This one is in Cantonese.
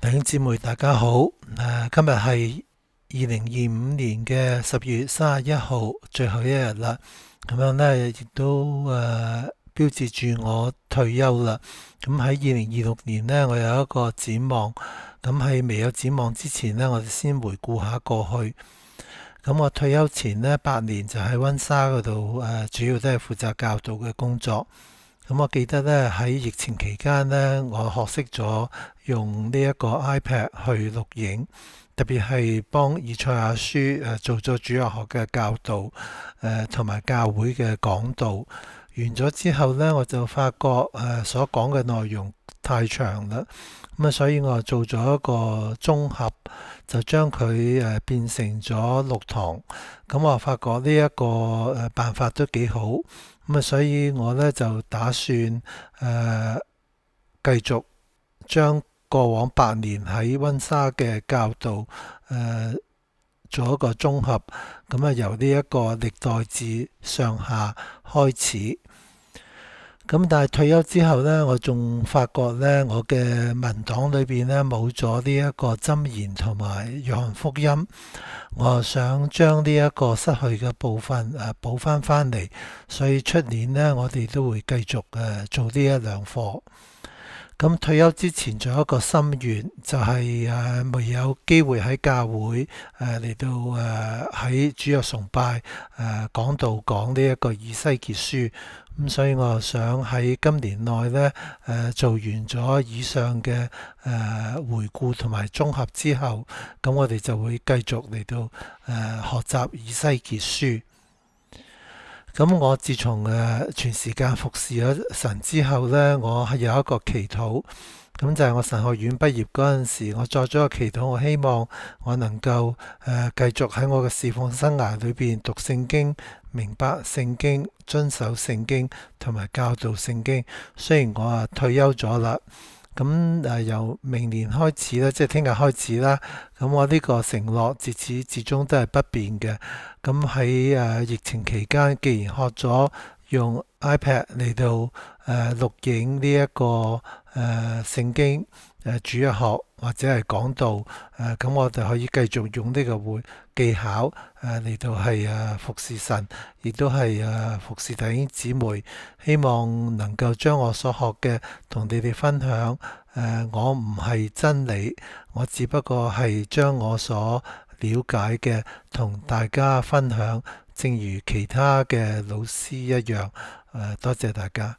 弟兄姊妹，大家好。今日係2025年嘅10月31號，最後一日啦。咁樣呢，亦都標誌住我退休啦。咁喺2026年呢，我有一個展望。咁喺未有展望之前呢，我哋先回顧下過去。咁我退休前呢8年就喺溫莎嗰度，主要都係負責教導嘅工作。咁我記得咧喺疫情期間咧，我學識咗用呢一個 iPad 去錄影，特別係幫以賽亞書做咗主日學嘅教導，同埋教會嘅講道。完咗之後咧，我就發覺所講嘅內容太長啦，咁所以我做咗一個綜合，就將佢變成咗6堂。咁我發覺呢一個辦法都幾好。所以我咧就打算繼續將過往8年喺溫莎嘅教導做一個綜合，咁由呢一個歷代志上下開始。咁但係退休之後呢，我仲發覺呢，我嘅文檔裏邊呢冇咗呢一個箴言同埋約翰福音，我想將呢一個失去嘅部分補翻嚟，所以出年呢，我哋都會繼續做呢一兩課。咁退休之前仲有一個心願，就係未有機會喺教會嚟到喺主日崇拜講道講呢一個以西結書。咁所以我想喺今年內呢，做完咗以上嘅回顧同埋綜合之後，咁我哋就會繼續嚟到學習以西結書。咁我自從全時間服侍咗神之後呢，我係有一個祈禱，咁就係我神學院畢業嗰陣時，我作咗個祈禱，我希望我能夠繼續喺我嘅侍奉生涯裏邊讀聖經、明白聖經、遵守聖經同埋教導聖經。雖然我退休咗啦，咁由明年開始咧，即係聽日開始啦。咁我呢個承諾自始至終都係不變嘅。咁喺疫情期間，既然學咗用 iPad 嚟到錄影呢一個聖經主日學或者係講道，咁我哋可以繼續用呢個技巧嚟到係服侍神，亦都係服侍弟兄姊妹。希望能夠將我所學嘅同你哋分享。我唔係真理，我只不過係將我所了解嘅同大家分享，正如其他嘅老師一樣。多謝大家。